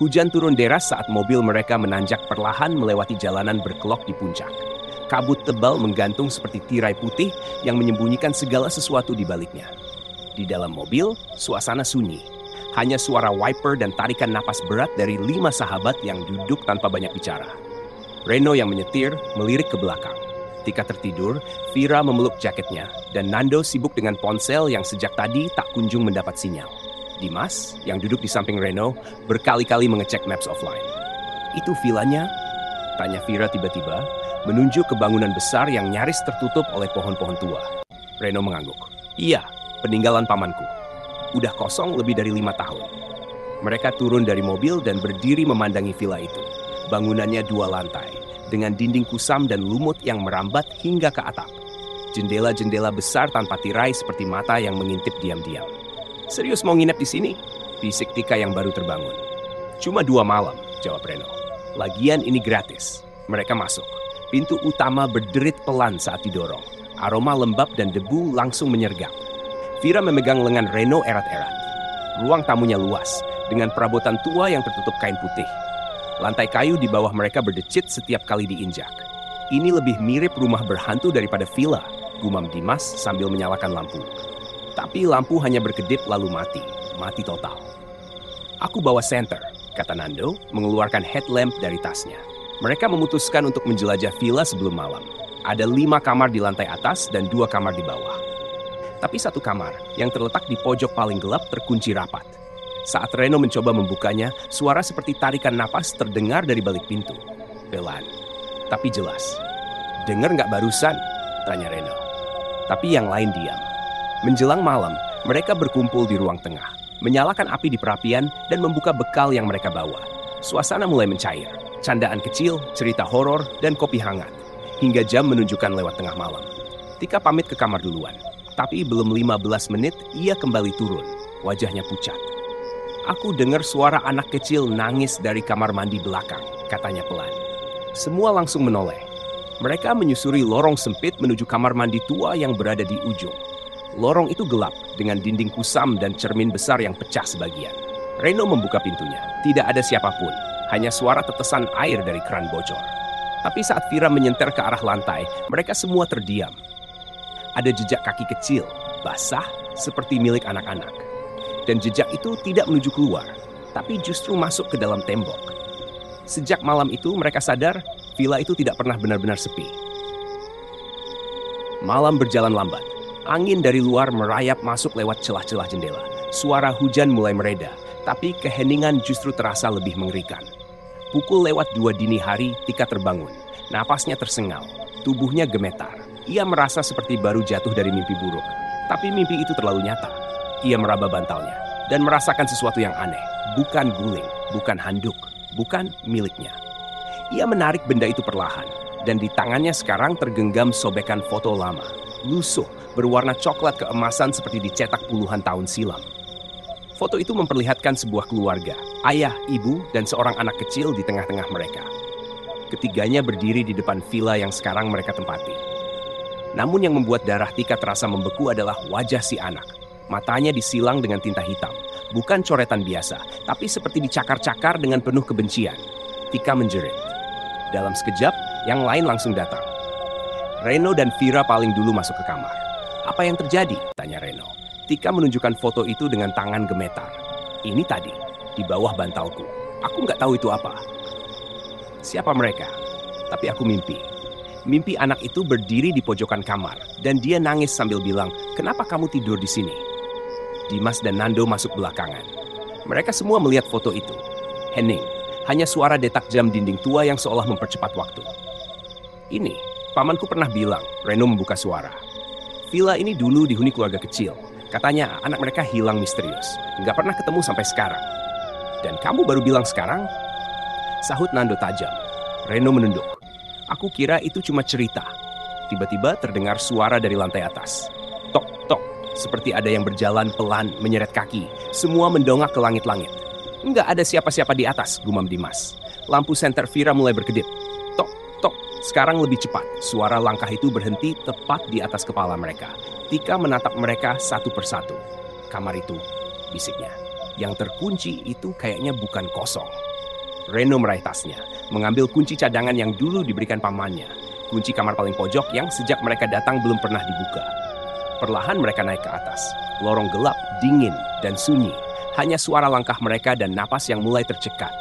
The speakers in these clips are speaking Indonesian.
Hujan turun deras saat mobil mereka menanjak perlahan melewati jalanan berkelok di puncak. Kabut tebal menggantung seperti tirai putih yang menyembunyikan segala sesuatu di baliknya. Di dalam mobil, suasana sunyi. Hanya suara wiper dan tarikan napas berat dari 5 sahabat yang duduk tanpa banyak bicara. Reno yang menyetir melirik ke belakang. Tika tertidur, Vira memeluk jaketnya, dan Nando sibuk dengan ponsel yang sejak tadi tak kunjung mendapat sinyal. Dimas, yang duduk di samping Reno, berkali-kali mengecek maps offline. "Itu vilanya?" tanya Vira tiba-tiba, menunjuk ke bangunan besar yang nyaris tertutup oleh pohon-pohon tua. Reno mengangguk. "Iya, peninggalan pamanku. Udah kosong lebih dari 5 tahun." Mereka turun dari mobil dan berdiri memandangi villa itu. Bangunannya 2 lantai, dengan dinding kusam dan lumut yang merambat hingga ke atap. Jendela-jendela besar tanpa tirai seperti mata yang mengintip diam-diam. "Serius mau nginep di sini?" bisik Tika yang baru terbangun. "Cuma 2 malam, jawab Reno. "Lagian ini gratis." Mereka masuk. Pintu utama berderit pelan saat didorong. Aroma lembab dan debu langsung menyergap. Vira memegang lengan Reno erat-erat. Ruang tamunya luas, dengan perabotan tua yang tertutup kain putih. Lantai kayu di bawah mereka berdecit setiap kali diinjak. "Ini lebih mirip rumah berhantu daripada villa," gumam Dimas sambil menyalakan lampu. Tapi lampu hanya berkedip lalu mati total. "Aku bawa senter," kata Nando, mengeluarkan headlamp dari tasnya. Mereka memutuskan untuk menjelajah villa sebelum malam. Ada 5 kamar di lantai atas dan 2 kamar di bawah. Tapi satu kamar, yang terletak di pojok paling gelap, terkunci rapat. Saat Reno mencoba membukanya, suara seperti tarikan napas terdengar dari balik pintu. Pelan, tapi jelas. "Dengar nggak barusan?" tanya Reno. Tapi yang lain diam. Menjelang malam, mereka berkumpul di ruang tengah, menyalakan api di perapian dan membuka bekal yang mereka bawa. Suasana mulai mencair. Candaan kecil, cerita horor, dan kopi hangat. Hingga jam menunjukkan lewat tengah malam. Tika pamit ke kamar duluan. Tapi belum 15 menit, ia kembali turun. Wajahnya pucat. "Aku dengar suara anak kecil nangis dari kamar mandi belakang," katanya pelan. Semua langsung menoleh. Mereka menyusuri lorong sempit menuju kamar mandi tua yang berada di ujung. Lorong itu gelap, dengan dinding kusam dan cermin besar yang pecah sebagian. Reno membuka pintunya. Tidak ada siapapun. Hanya suara tetesan air dari keran bocor. Tapi saat Vira menyenter ke arah lantai, mereka semua terdiam. Ada jejak kaki kecil, basah, seperti milik anak-anak. Dan jejak itu tidak menuju keluar, tapi justru masuk ke dalam tembok. Sejak malam itu mereka sadar, villa itu tidak pernah benar-benar sepi. Malam berjalan lambat. Angin dari luar merayap masuk lewat celah-celah jendela. Suara hujan mulai mereda, tapi keheningan justru terasa lebih mengerikan. Pukul lewat 2 dini hari, Tika terbangun. Napasnya tersengal, tubuhnya gemetar. Ia merasa seperti baru jatuh dari mimpi buruk. Tapi mimpi itu terlalu nyata. Ia meraba bantalnya dan merasakan sesuatu yang aneh. Bukan guling, bukan handuk, bukan miliknya. Ia menarik benda itu perlahan, dan di tangannya sekarang tergenggam sobekan foto lama. Lusuh, berwarna coklat keemasan seperti dicetak puluhan tahun silam. Foto itu memperlihatkan sebuah keluarga, ayah, ibu, dan seorang anak kecil di tengah-tengah mereka. Ketiganya berdiri di depan villa yang sekarang mereka tempati. Namun yang membuat darah Tika terasa membeku adalah wajah si anak. Matanya disilang dengan tinta hitam. Bukan coretan biasa, tapi seperti dicakar-cakar dengan penuh kebencian. Tika menjerit. Dalam sekejap, yang lain langsung datang. Reno dan Vira paling dulu masuk ke kamar. "Apa yang terjadi?" tanya Reno. Tika menunjukkan foto itu dengan tangan gemetar. "Ini tadi, di bawah bantalku. Aku nggak tahu itu apa." "Siapa mereka?" "Tapi aku mimpi. Mimpi anak itu berdiri di pojokan kamar, dan dia nangis sambil bilang, 'Kenapa kamu tidur di sini?'" Dimas dan Nando masuk belakangan. Mereka semua melihat foto itu. Hening, hanya suara detak jam dinding tua yang seolah mempercepat waktu. "Ini, pamanku pernah bilang," Reno membuka suara. "Villa ini dulu dihuni keluarga kecil. Katanya anak mereka hilang misterius. Nggak pernah ketemu sampai sekarang." "Dan kamu baru bilang sekarang?" sahut Nando tajam. Reno menunduk. "Aku kira itu cuma cerita." Tiba-tiba terdengar suara dari lantai atas. Tok, tok, seperti ada yang berjalan pelan menyeret kaki. Semua mendongak ke langit-langit. "Nggak ada siapa-siapa di atas," gumam Dimas. Lampu senter Vira mulai berkedip. Tok, tok, sekarang lebih cepat. Suara langkah itu berhenti tepat di atas kepala mereka. Tika menatap mereka satu persatu. "Kamar itu," bisiknya. "Yang terkunci itu kayaknya bukan kosong." Reno meraih tasnya, mengambil kunci cadangan yang dulu diberikan pamannya. Kunci kamar paling pojok yang sejak mereka datang belum pernah dibuka. Perlahan mereka naik ke atas. Lorong gelap, dingin, dan sunyi. Hanya suara langkah mereka dan napas yang mulai tercekat.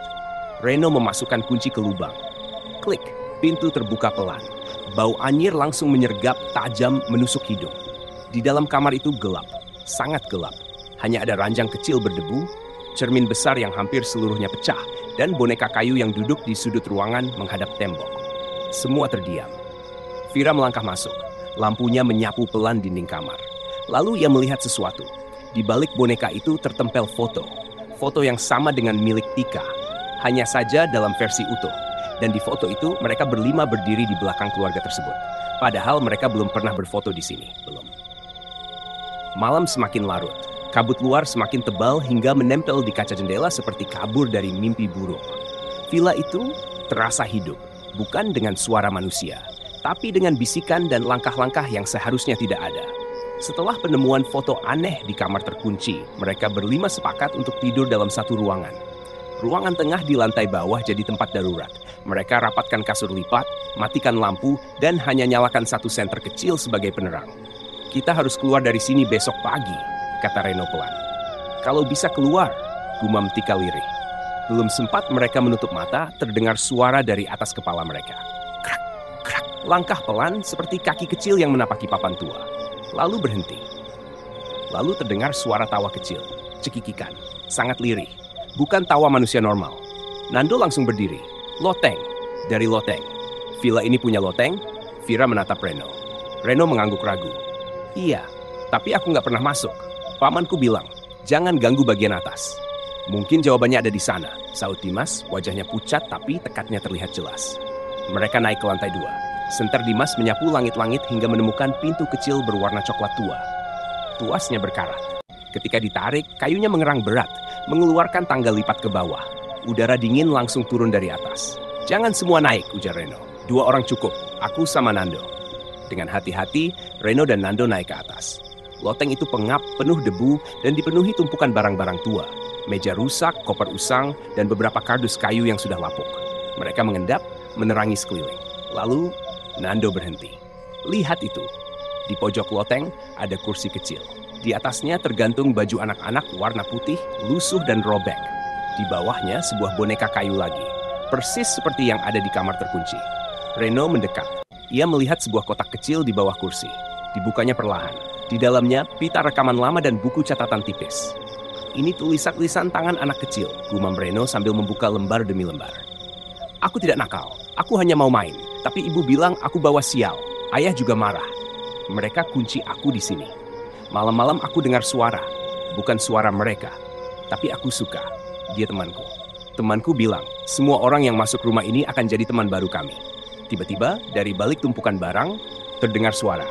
Reno memasukkan kunci ke lubang. Klik, pintu terbuka pelan. Bau anyir langsung menyergap tajam menusuk hidung. Di dalam kamar itu gelap, sangat gelap. Hanya ada ranjang kecil berdebu, cermin besar yang hampir seluruhnya pecah, dan boneka kayu yang duduk di sudut ruangan menghadap tembok. Semua terdiam. Vira melangkah masuk. Lampunya menyapu pelan dinding kamar. Lalu ia melihat sesuatu. Di balik boneka itu tertempel foto. Foto yang sama dengan milik Tika. Hanya saja dalam versi utuh. Dan di foto itu mereka berlima berdiri di belakang keluarga tersebut. Padahal mereka belum pernah berfoto di sini. Belum. Malam semakin larut. Kabut luar semakin tebal hingga menempel di kaca jendela seperti kabur dari mimpi buruk. Villa itu terasa hidup. Bukan dengan suara manusia, tapi dengan bisikan dan langkah-langkah yang seharusnya tidak ada. Setelah penemuan foto aneh di kamar terkunci, mereka berlima sepakat untuk tidur dalam satu ruangan. Ruangan tengah di lantai bawah jadi tempat darurat. Mereka rapatkan kasur lipat, matikan lampu, dan hanya nyalakan satu senter kecil sebagai penerang. Kita harus keluar dari sini besok pagi, kata Reno pelan. Kalau bisa keluar, gumam Tika lirih. Belum sempat mereka menutup mata, terdengar suara dari atas kepala mereka. Krak, krak, langkah pelan seperti kaki kecil yang menapaki papan tua. Lalu berhenti. Lalu terdengar suara tawa kecil, cekikikan, sangat lirih. Bukan tawa manusia normal. Nando langsung berdiri. Loteng, dari loteng. Villa ini punya loteng? Vira menatap Reno. Reno mengangguk ragu. Iya, tapi aku nggak pernah masuk. Pamanku bilang, jangan ganggu bagian atas. Mungkin jawabannya ada di sana, saut Dimas, wajahnya pucat tapi tekadnya terlihat jelas. Mereka naik ke lantai 2. Senter Dimas menyapu langit-langit hingga menemukan pintu kecil berwarna coklat tua. Tuasnya berkarat. Ketika ditarik, kayunya mengerang berat, mengeluarkan tangga lipat ke bawah. Udara dingin langsung turun dari atas. Jangan semua naik, ujar Reno. 2 orang cukup, aku sama Nando. Dengan hati-hati, Reno dan Nando naik ke atas. Loteng itu pengap, penuh debu, dan dipenuhi tumpukan barang-barang tua. Meja rusak, koper usang, dan beberapa kardus kayu yang sudah lapuk. Mereka mengendap, menerangi sekeliling. Lalu, Nando berhenti. Lihat itu. Di pojok loteng ada kursi kecil. Di atasnya tergantung baju anak-anak warna putih, lusuh dan robek. Di bawahnya sebuah boneka kayu lagi. Persis seperti yang ada di kamar terkunci. Reno mendekat. Ia melihat sebuah kotak kecil di bawah kursi. Dibukanya perlahan. Di dalamnya pita rekaman lama dan buku catatan tipis. Ini tulisan-tulisan tangan anak kecil, gumam Reno sambil membuka lembar demi lembar. Aku tidak nakal, aku hanya mau main. Tapi ibu bilang aku bawa sial. Ayah juga marah. Mereka kunci aku di sini. Malam-malam aku dengar suara. Bukan suara mereka. Tapi aku suka. Dia temanku. Temanku bilang, semua orang yang masuk rumah ini akan jadi teman baru kami. Tiba-tiba, dari balik tumpukan barang, terdengar suara.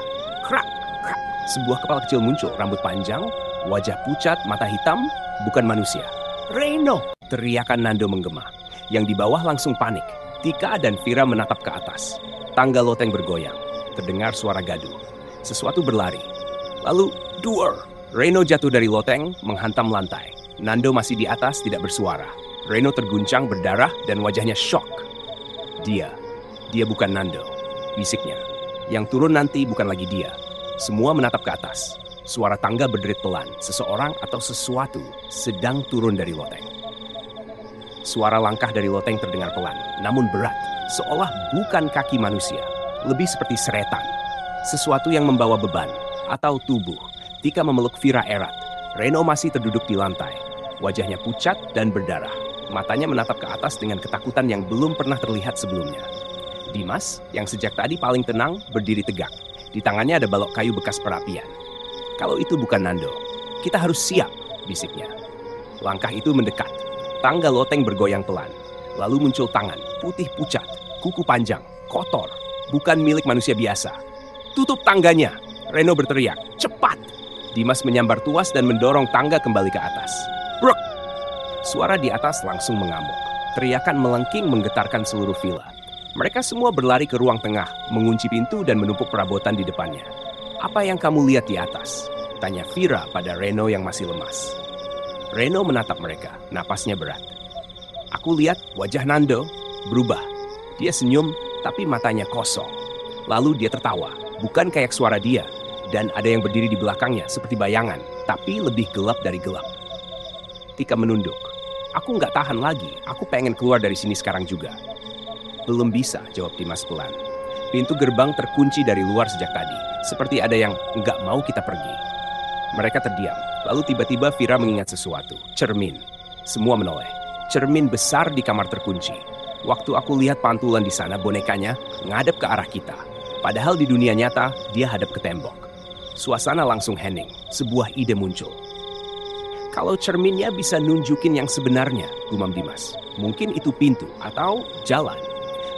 Krak, krak. Sebuah kepala kecil muncul, rambut panjang, wajah pucat, mata hitam, bukan manusia. Reno! Teriakan Nando menggema. Yang di bawah langsung panik. Tika dan Vira menatap ke atas. Tangga loteng bergoyang. Terdengar suara gaduh. Sesuatu berlari. Lalu, duer! Reno jatuh dari loteng, menghantam lantai. Nando masih di atas, tidak bersuara. Reno terguncang, berdarah, dan wajahnya shock. Dia bukan Nando, bisiknya. Yang turun nanti bukan lagi dia. Semua menatap ke atas. Suara tangga berderit pelan. Seseorang atau sesuatu sedang turun dari loteng. Suara langkah dari loteng terdengar pelan, namun berat. Seolah bukan kaki manusia. Lebih seperti seretan. Sesuatu yang membawa beban. Atau tubuh. Tika memeluk Vira erat. Reno masih terduduk di lantai. Wajahnya pucat dan berdarah. Matanya menatap ke atas dengan ketakutan yang belum pernah terlihat sebelumnya. Dimas, yang sejak tadi paling tenang, berdiri tegak. Di tangannya ada balok kayu bekas perapian. Kalau itu bukan Nando, kita harus siap, bisiknya. Langkah itu mendekat. Tangga loteng bergoyang pelan. Lalu muncul tangan, putih pucat, kuku panjang, kotor. Bukan milik manusia biasa. Tutup tangganya! Reno berteriak, cepat! Dimas menyambar tuas dan mendorong tangga kembali ke atas. Brok! Suara di atas langsung mengamuk. Teriakan melengking menggetarkan seluruh villa. Mereka semua berlari ke ruang tengah, mengunci pintu dan menumpuk perabotan di depannya. Apa yang kamu lihat di atas? Tanya Vira pada Reno yang masih lemas. Reno menatap mereka, napasnya berat. Aku lihat wajah Nando berubah. Dia senyum, tapi matanya kosong. Lalu dia tertawa, bukan kayak suara dia. Dan ada yang berdiri di belakangnya seperti bayangan, tapi lebih gelap dari gelap. Tika menunduk. Aku nggak tahan lagi, aku pengen keluar dari sini sekarang juga. Belum bisa, jawab Dimas pelan. Pintu gerbang terkunci dari luar sejak tadi, seperti ada yang nggak mau kita pergi. Mereka terdiam, lalu tiba-tiba Vira mengingat sesuatu. Cermin. Semua menoleh. Cermin besar di kamar terkunci. Waktu aku lihat pantulan di sana, bonekanya ngadep ke arah kita. Padahal di dunia nyata, dia hadap ke tembok. Suasana langsung hening, sebuah ide muncul. Kalau cerminnya bisa nunjukin yang sebenarnya, gumam Dimas. Mungkin itu pintu atau jalan.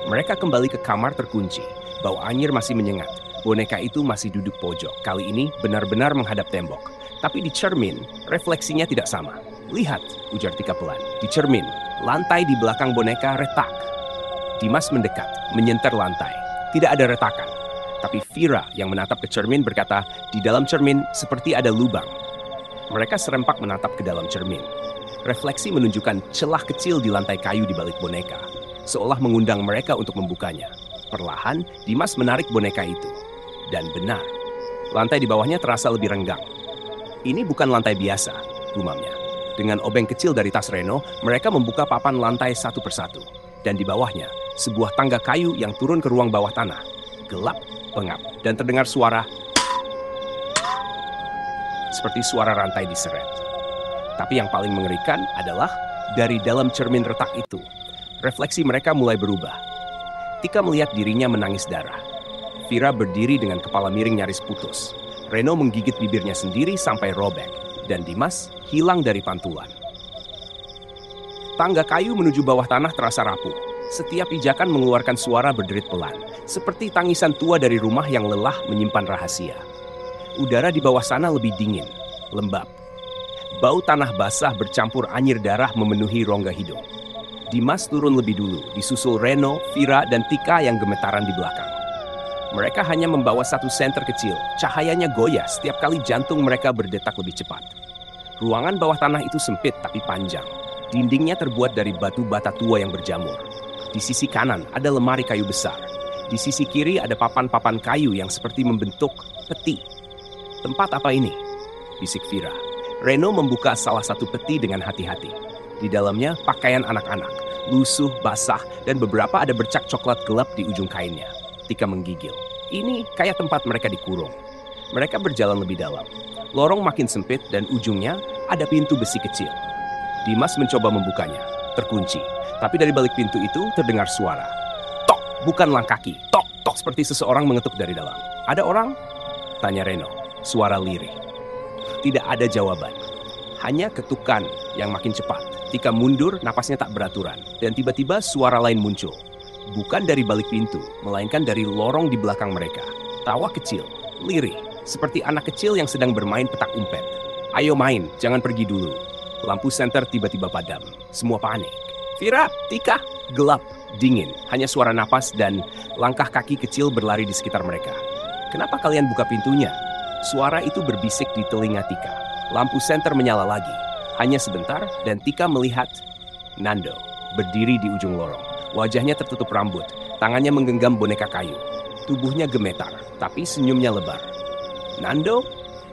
Mereka kembali ke kamar terkunci. Bau anyir masih menyengat. Boneka itu masih duduk pojok. Kali ini benar-benar menghadap tembok. Tapi di cermin, refleksinya tidak sama. Lihat, ujar Tika pelan. Di cermin, lantai di belakang boneka retak. Dimas mendekat, menyenter lantai. Tidak ada retakan. Tapi Vira yang menatap ke cermin berkata, di dalam cermin seperti ada lubang. Mereka serempak menatap ke dalam cermin. Refleksi menunjukkan celah kecil di lantai kayu di balik boneka, seolah mengundang mereka untuk membukanya. Perlahan, Dimas menarik boneka itu. Dan benar, lantai di bawahnya terasa lebih renggang. Ini bukan lantai biasa, gumamnya. Dengan obeng kecil dari tas Reno, mereka membuka papan lantai satu persatu. Dan di bawahnya, sebuah tangga kayu yang turun ke ruang bawah tanah. Gelap, pengap, dan terdengar suara seperti suara rantai diseret. Tapi yang paling mengerikan adalah dari dalam cermin retak itu, refleksi mereka mulai berubah. Tika melihat dirinya menangis darah. Vira berdiri dengan kepala miring nyaris putus. Reno menggigit bibirnya sendiri sampai robek, dan Dimas hilang dari pantulan. Tangga kayu menuju bawah tanah terasa rapuh. Setiap pijakan mengeluarkan suara berderit pelan, seperti tangisan tua dari rumah yang lelah menyimpan rahasia. Udara di bawah sana lebih dingin, lembab. Bau tanah basah bercampur anyir darah memenuhi rongga hidung. Dimas turun lebih dulu, disusul Reno, Vira, dan Tika yang gemetaran di belakang. Mereka hanya membawa satu senter kecil, cahayanya goyah setiap kali jantung mereka berdetak lebih cepat. Ruangan bawah tanah itu sempit tapi panjang. Dindingnya terbuat dari batu bata tua yang berjamur. Di sisi kanan ada lemari kayu besar. Di sisi kiri ada papan-papan kayu yang seperti membentuk peti. Tempat apa ini? Bisik Vira. Reno membuka salah satu peti dengan hati-hati. Di dalamnya pakaian anak-anak, lusuh, basah, dan beberapa ada bercak coklat gelap di ujung kainnya. Tika menggigil. Ini kayak tempat mereka dikurung. Mereka berjalan lebih dalam. Lorong makin sempit dan ujungnya ada pintu besi kecil. Dimas mencoba membukanya. Terkunci. Tapi dari balik pintu itu terdengar suara. Tok, bukan langkah kaki. Tok, tok seperti seseorang mengetuk dari dalam. Ada orang? Tanya Reno. Suara lirih. Tidak ada jawaban. Hanya ketukan yang makin cepat. Tika mundur, napasnya tak beraturan. Dan tiba-tiba suara lain muncul. Bukan dari balik pintu, melainkan dari lorong di belakang mereka. Tawa kecil, lirih. Seperti anak kecil yang sedang bermain petak umpet. Ayo main, jangan pergi dulu. Lampu senter tiba-tiba padam. Semua panik. Vira, Tika, gelap, dingin. Hanya suara napas dan langkah kaki kecil berlari di sekitar mereka. Kenapa kalian buka pintunya? Suara itu berbisik di telinga Tika. Lampu senter menyala lagi. Hanya sebentar dan Tika melihat Nando berdiri di ujung lorong. Wajahnya tertutup rambut, tangannya menggenggam boneka kayu. Tubuhnya gemetar, tapi senyumnya lebar. Nando?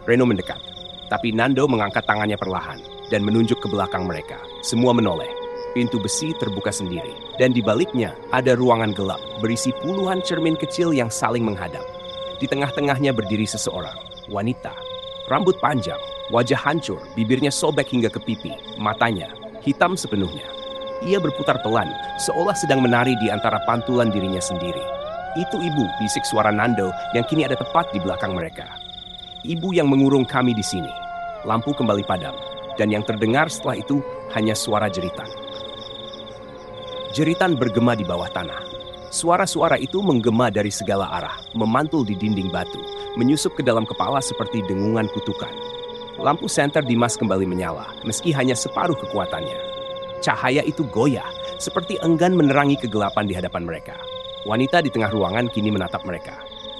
Reno mendekat. Tapi Nando mengangkat tangannya perlahan dan menunjuk ke belakang mereka. Semua menoleh. Pintu besi terbuka sendiri, dan di baliknya ada ruangan gelap berisi puluhan cermin kecil yang saling menghadap. Di tengah-tengahnya berdiri seseorang, wanita. Rambut panjang, wajah hancur, bibirnya sobek hingga ke pipi, matanya hitam sepenuhnya. Ia berputar pelan, seolah sedang menari di antara pantulan dirinya sendiri. Itu ibu, bisik suara Nando yang kini ada tepat di belakang mereka. Ibu yang mengurung kami di sini. Lampu kembali padam, dan yang terdengar setelah itu hanya suara jeritan. Jeritan bergema di bawah tanah. Suara-suara itu menggema dari segala arah, memantul di dinding batu, menyusup ke dalam kepala seperti dengungan kutukan. Lampu senter Dimas kembali menyala, meski hanya separuh kekuatannya. Cahaya itu goyah, seperti enggan menerangi kegelapan di hadapan mereka. Wanita di tengah ruangan kini menatap mereka.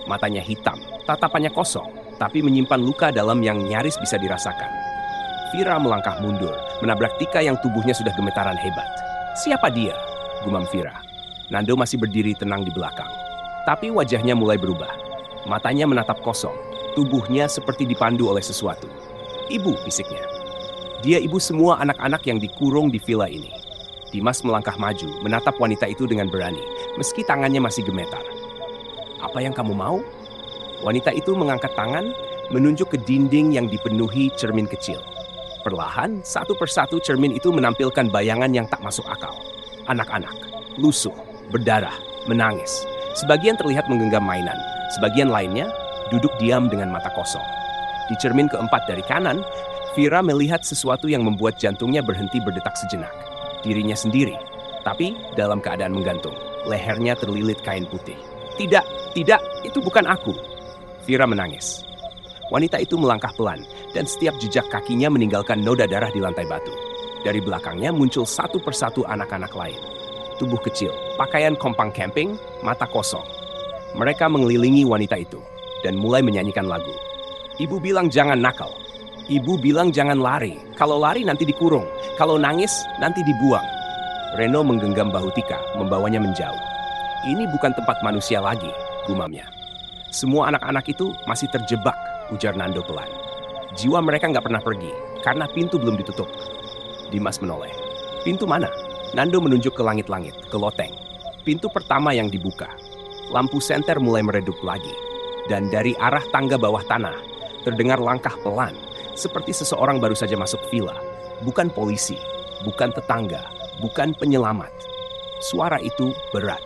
Matanya hitam, tatapannya kosong, tapi menyimpan luka dalam yang nyaris bisa dirasakan. Vira melangkah mundur, menabrak Tika yang tubuhnya sudah gemetaran hebat. Siapa dia? Gumam Vira. Nando masih berdiri tenang di belakang. Tapi wajahnya mulai berubah. Matanya menatap kosong. Tubuhnya seperti dipandu oleh sesuatu. Ibu, bisiknya. Dia ibu semua anak-anak yang dikurung di villa ini. Dimas melangkah maju, menatap wanita itu dengan berani, meski tangannya masih gemetar. Apa yang kamu mau? Wanita itu mengangkat tangan, menunjuk ke dinding yang dipenuhi cermin kecil. Perlahan, satu persatu cermin itu menampilkan bayangan yang tak masuk akal. Anak-anak, lusuh, berdarah, menangis. Sebagian terlihat menggenggam mainan, sebagian lainnya duduk diam dengan mata kosong. Di cermin keempat dari kanan, Vira melihat sesuatu yang membuat jantungnya berhenti berdetak sejenak. Dirinya sendiri, tapi dalam keadaan menggantung. Lehernya terlilit kain putih. Tidak, itu bukan aku. Vira menangis. Wanita itu melangkah pelan, dan setiap jejak kakinya meninggalkan noda darah di lantai batu. Dari belakangnya muncul satu persatu anak-anak lain. Tubuh kecil, pakaian kompang camping, mata kosong. Mereka mengelilingi wanita itu, dan mulai menyanyikan lagu. Ibu bilang jangan nakal. Ibu bilang jangan lari. Kalau lari nanti dikurung. Kalau nangis nanti dibuang. Reno menggenggam bahu Tika, membawanya menjauh. Ini bukan tempat manusia lagi, gumamnya. Semua anak-anak itu masih terjebak, ujar Nando pelan. Jiwa mereka nggak pernah pergi, karena pintu belum ditutup. Dimas menoleh. Pintu mana? Nando menunjuk ke langit-langit, ke loteng. Pintu pertama yang dibuka. Lampu senter mulai meredup lagi. Dan dari arah tangga bawah tanah, terdengar langkah pelan, seperti seseorang baru saja masuk villa. Bukan polisi, bukan tetangga, bukan penyelamat. Suara itu berat.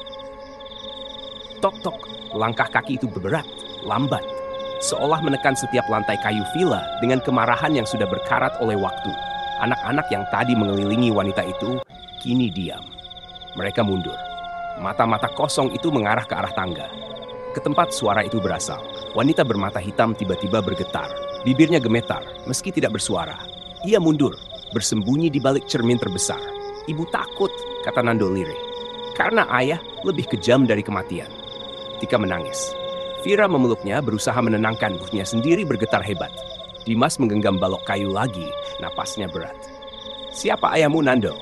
Tok-tok, langkah kaki itu berat, lambat. Seolah menekan setiap lantai kayu villa dengan kemarahan yang sudah berkarat oleh waktu. Anak-anak yang tadi mengelilingi wanita itu, kini diam. Mereka mundur. Mata-mata kosong itu mengarah ke arah tangga. Ke tempat suara itu berasal, wanita bermata hitam tiba-tiba bergetar. Bibirnya gemetar, meski tidak bersuara. Ia mundur, bersembunyi di balik cermin terbesar. Ibu takut, kata Nando lirih. Karena ayah lebih kejam dari kematian. Tika menangis. Vira memeluknya berusaha menenangkan buhnya sendiri bergetar hebat. Dimas menggenggam balok kayu lagi, napasnya berat. Siapa ayahmu, Nando?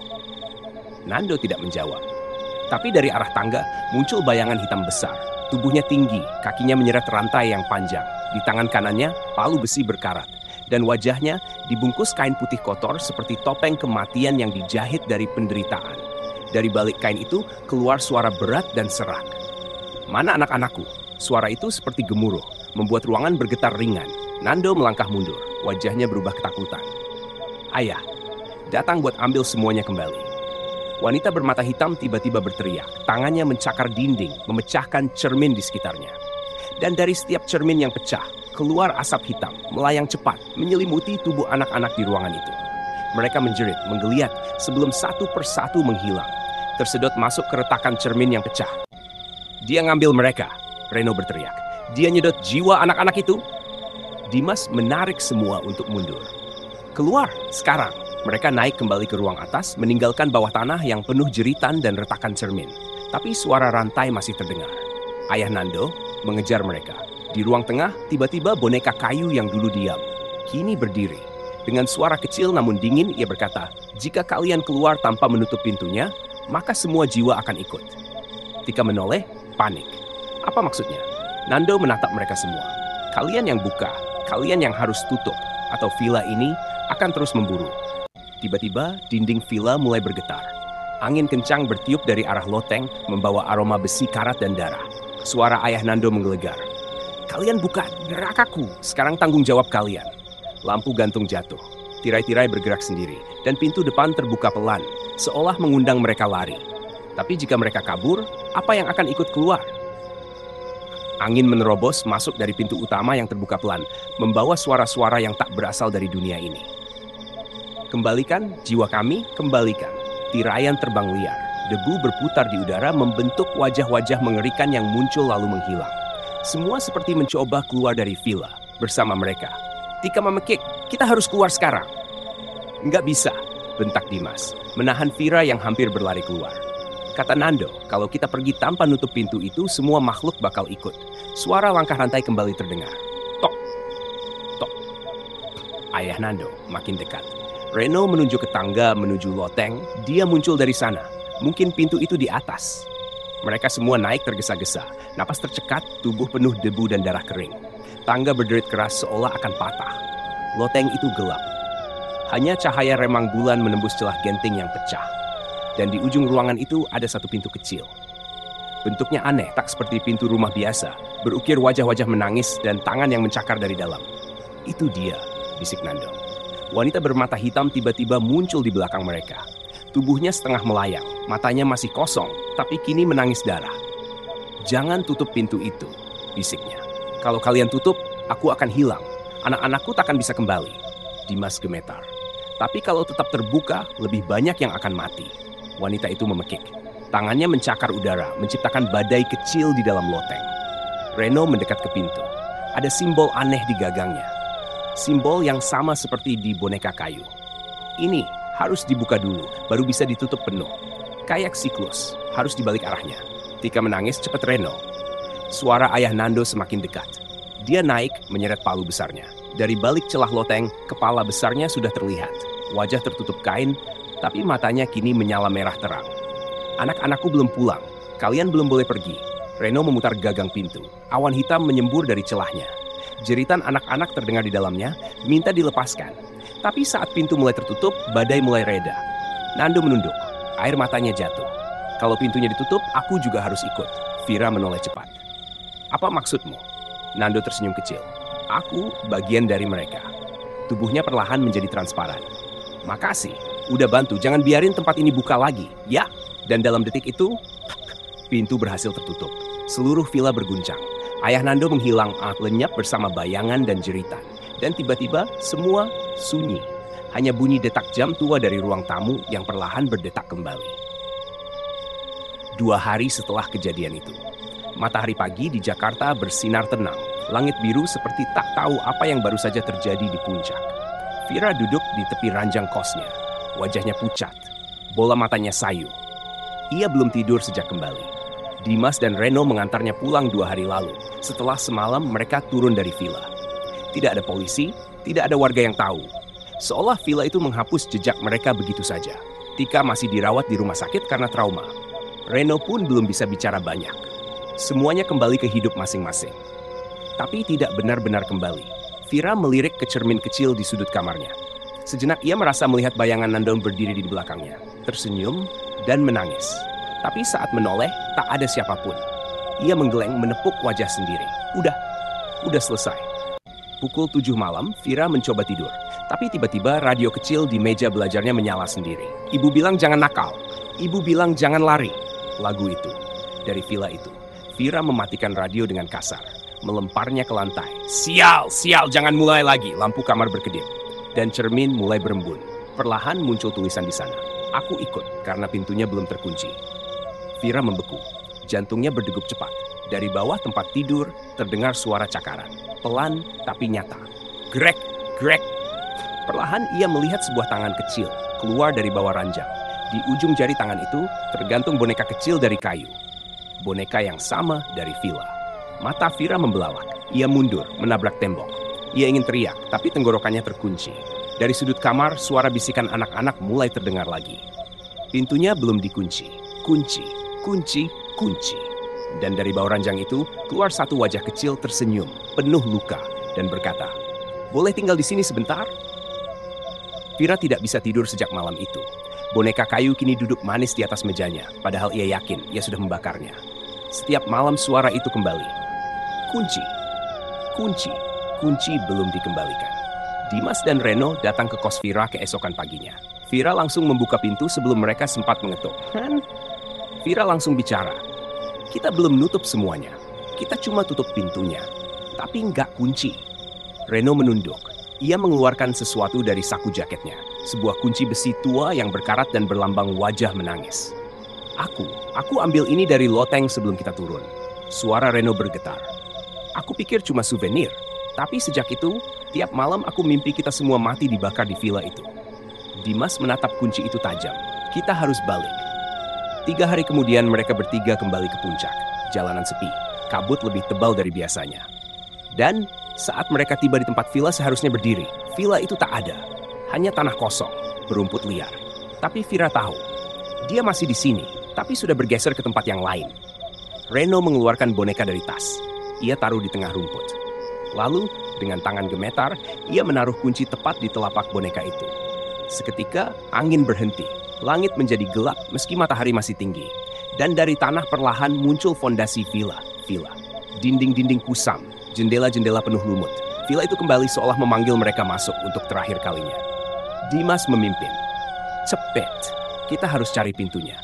Nando tidak menjawab. Tapi dari arah tangga muncul bayangan hitam besar. Tubuhnya tinggi, kakinya menyeret rantai yang panjang. Di tangan kanannya, palu besi berkarat. Dan wajahnya dibungkus kain putih kotor seperti topeng kematian yang dijahit dari penderitaan. Dari balik kain itu keluar suara berat dan serak. Mana anak-anakku? Suara itu seperti gemuruh, membuat ruangan bergetar ringan. Nando melangkah mundur, wajahnya berubah ketakutan. Ayah, datang buat ambil semuanya kembali. Wanita bermata hitam tiba-tiba berteriak. Tangannya mencakar dinding, memecahkan cermin di sekitarnya. Dan dari setiap cermin yang pecah, keluar asap hitam, melayang cepat, menyelimuti tubuh anak-anak di ruangan itu. Mereka menjerit, menggeliat, sebelum satu persatu menghilang. Tersedot masuk ke retakan cermin yang pecah. Dia ngambil mereka, Reno berteriak. Dia nyedot jiwa anak-anak itu. Dimas menarik semua untuk mundur. Keluar, sekarang. Mereka naik kembali ke ruang atas, meninggalkan bawah tanah yang penuh jeritan dan retakan cermin. Tapi suara rantai masih terdengar. Ayah Nando mengejar mereka. Di ruang tengah, tiba-tiba boneka kayu yang dulu diam, kini berdiri. Dengan suara kecil namun dingin, ia berkata, jika kalian keluar tanpa menutup pintunya, maka semua jiwa akan ikut. Tika menoleh, panik. Apa maksudnya? Nando menatap mereka semua. Kalian yang buka, kalian yang harus tutup, atau villa ini akan terus memburu. Tiba-tiba, dinding villa mulai bergetar. Angin kencang bertiup dari arah loteng, membawa aroma besi karat dan darah. Suara ayah Nando menggelegar. Kalian buka nerakaku, sekarang tanggung jawab kalian. Lampu gantung jatuh, tirai-tirai bergerak sendiri, dan pintu depan terbuka pelan, seolah mengundang mereka lari. Tapi jika mereka kabur, apa yang akan ikut keluar? Angin menerobos masuk dari pintu utama yang terbuka pelan, membawa suara-suara yang tak berasal dari dunia ini. Kembalikan jiwa kami, kembalikan. Tirayan terbang liar, debu berputar di udara membentuk wajah-wajah mengerikan yang muncul lalu menghilang. Semua seperti mencoba keluar dari villa bersama mereka. Tika memekik, kita harus keluar sekarang. Nggak bisa, bentak Dimas, menahan Vira yang hampir berlari keluar. Kata Nando, kalau kita pergi tanpa nutup pintu itu, semua makhluk bakal ikut. Suara langkah rantai kembali terdengar. Tok, tok. Ayah Nando makin dekat. Reno menunjuk ke tangga menuju loteng, dia muncul dari sana. Mungkin pintu itu di atas. Mereka semua naik tergesa-gesa, napas tercekat, tubuh penuh debu dan darah kering. Tangga berderit keras seolah akan patah. Loteng itu gelap. Hanya cahaya remang bulan menembus celah genting yang pecah. Dan di ujung ruangan itu ada satu pintu kecil. Bentuknya aneh, tak seperti pintu rumah biasa. Berukir wajah-wajah menangis dan tangan yang mencakar dari dalam. Itu dia, bisik Nando. Wanita bermata hitam tiba-tiba muncul di belakang mereka. Tubuhnya setengah melayang, matanya masih kosong, tapi kini menangis darah. Jangan tutup pintu itu, bisiknya. Kalau kalian tutup, aku akan hilang. Anak-anakku takkan bisa kembali. Dimas gemetar. Tapi kalau tetap terbuka, lebih banyak yang akan mati. Wanita itu memekik. Tangannya mencakar udara, menciptakan badai kecil di dalam loteng. Reno mendekat ke pintu. Ada simbol aneh di gagangnya. Simbol yang sama seperti di boneka kayu. Ini harus dibuka dulu, baru bisa ditutup penuh. Kayak siklus, harus dibalik arahnya. Tika menangis, cepat Reno. Suara ayah Nando semakin dekat. Dia naik menyeret palu besarnya. Dari balik celah loteng, kepala besarnya sudah terlihat. Wajah tertutup kain, tapi matanya kini menyala merah terang. Anak-anakku belum pulang, kalian belum boleh pergi. Reno memutar gagang pintu. Awan hitam menyembur dari celahnya. Jeritan anak-anak terdengar di dalamnya, minta dilepaskan. Tapi saat pintu mulai tertutup, badai mulai reda. Nando menunduk, air matanya jatuh. Kalau pintunya ditutup, aku juga harus ikut. Vira menoleh cepat. Apa maksudmu? Nando tersenyum kecil. Aku bagian dari mereka. Tubuhnya perlahan menjadi transparan. Makasih, udah bantu, jangan biarin tempat ini buka lagi, ya? Dan dalam detik itu, pintu berhasil tertutup. Seluruh villa berguncang. Ayah Nando menghilang, lenyap bersama bayangan dan jeritan. Dan tiba-tiba semua sunyi. Hanya bunyi detak jam tua dari ruang tamu yang perlahan berdetak kembali. 2 hari setelah kejadian itu, matahari pagi di Jakarta bersinar tenang. Langit biru seperti tak tahu apa yang baru saja terjadi di puncak. Vira duduk di tepi ranjang kosnya. Wajahnya pucat. Bola matanya sayu. Ia belum tidur sejak kembali. Dimas dan Reno mengantarnya pulang 2 hari lalu. Setelah semalam mereka turun dari villa. Tidak ada polisi, tidak ada warga yang tahu. Seolah villa itu menghapus jejak mereka begitu saja. Tika masih dirawat di rumah sakit karena trauma. Reno pun belum bisa bicara banyak. Semuanya kembali ke hidup masing-masing. Tapi tidak benar-benar kembali. Vira melirik ke cermin kecil di sudut kamarnya. Sejenak ia merasa melihat bayangan Nando berdiri di belakangnya. Tersenyum dan menangis. Tapi saat menoleh, tak ada siapapun. Ia menggeleng menepuk wajah sendiri. Udah selesai. Pukul 7 malam, Vira mencoba tidur. Tapi tiba-tiba radio kecil di meja belajarnya menyala sendiri. Ibu bilang jangan nakal. Ibu bilang jangan lari. Lagu itu. Dari villa itu. Vira mematikan radio dengan kasar. Melemparnya ke lantai. Sial, jangan mulai lagi. Lampu kamar berkedip. Dan cermin mulai berembun. Perlahan muncul tulisan di sana. Aku ikut karena pintunya belum terkunci. Vira membeku. Jantungnya berdegup cepat. Dari bawah tempat tidur terdengar suara cakaran. Pelan tapi nyata. Grek. Perlahan ia melihat sebuah tangan kecil keluar dari bawah ranjang. Di ujung jari tangan itu tergantung boneka kecil dari kayu. Boneka yang sama dari villa. Mata Vira membelalak. Ia mundur, menabrak tembok. Ia ingin teriak, tapi tenggorokannya terkunci. Dari sudut kamar, suara bisikan anak-anak mulai terdengar lagi. Pintunya belum dikunci. Kunci. Dan dari bawah ranjang itu, keluar satu wajah kecil tersenyum, penuh luka, dan berkata, boleh tinggal di sini sebentar? Vira tidak bisa tidur sejak malam itu. Boneka kayu kini duduk manis di atas mejanya, padahal ia yakin ia sudah membakarnya. Setiap malam suara itu kembali. Kunci belum dikembalikan. Dimas dan Reno datang ke kos Vira keesokan paginya. Vira langsung membuka pintu sebelum mereka sempat mengetuk. Vira langsung bicara. Kita belum nutup semuanya. Kita cuma tutup pintunya. Tapi nggak kunci. Reno menunduk. Ia mengeluarkan sesuatu dari saku jaketnya. Sebuah kunci besi tua yang berkarat dan berlambang wajah menangis. Aku ambil ini dari loteng sebelum kita turun. Suara Reno bergetar. Aku pikir cuma souvenir. Tapi sejak itu, tiap malam aku mimpi kita semua mati dibakar di villa itu. Dimas menatap kunci itu tajam. Kita harus balik. 3 hari kemudian mereka bertiga kembali ke puncak. Jalanan sepi, kabut lebih tebal dari biasanya. Dan saat mereka tiba di tempat villa seharusnya berdiri, villa itu tak ada. Hanya tanah kosong, berumput liar. Tapi Vira tahu, Dia masih di sini, tapi sudah bergeser ke tempat yang lain. Reno mengeluarkan boneka dari tas. Ia taruh di tengah rumput. Lalu, dengan tangan gemetar, ia menaruh kunci tepat di telapak boneka itu. Seketika, angin berhenti. Langit menjadi gelap meski matahari masih tinggi. Dan dari tanah perlahan muncul fondasi villa. Dinding-dinding kusam, jendela-jendela penuh lumut. Villa itu kembali seolah memanggil mereka masuk untuk terakhir kalinya. Dimas memimpin. Cepet, kita harus cari pintunya.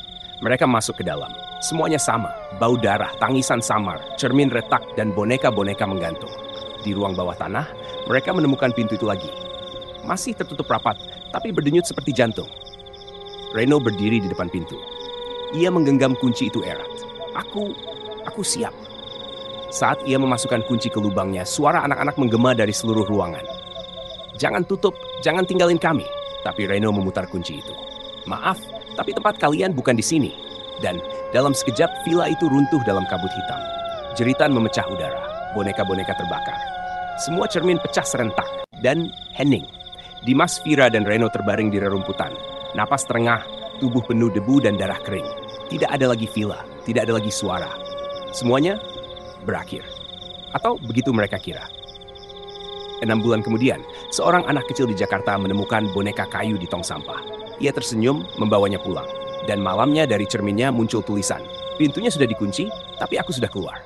Mereka masuk ke dalam. Semuanya sama, bau darah, tangisan samar, cermin retak, dan boneka-boneka menggantung. Di ruang bawah tanah, mereka menemukan pintu itu lagi. Masih tertutup rapat, tapi berdenyut seperti jantung. Reno berdiri di depan pintu. Ia menggenggam kunci itu erat. Aku siap. Saat ia memasukkan kunci ke lubangnya, suara anak-anak menggema dari seluruh ruangan. Jangan tutup, jangan tinggalin kami. Tapi Reno memutar kunci itu. Maaf, tapi tempat kalian bukan di sini. Dan dalam sekejap, villa itu runtuh dalam kabut hitam. Jeritan memecah udara, boneka-boneka terbakar. Semua cermin pecah serentak, dan hening. Dimas, Vira, dan Reno terbaring di rerumputan. Napas terengah, tubuh penuh debu dan darah kering. Tidak ada lagi villa, tidak ada lagi suara. Semuanya berakhir. Atau begitu mereka kira. 6 bulan kemudian, seorang anak kecil di Jakarta menemukan boneka kayu di tong sampah. Ia tersenyum membawanya pulang. Dan malamnya dari cerminnya muncul tulisan. Pintunya sudah dikunci, tapi aku sudah keluar.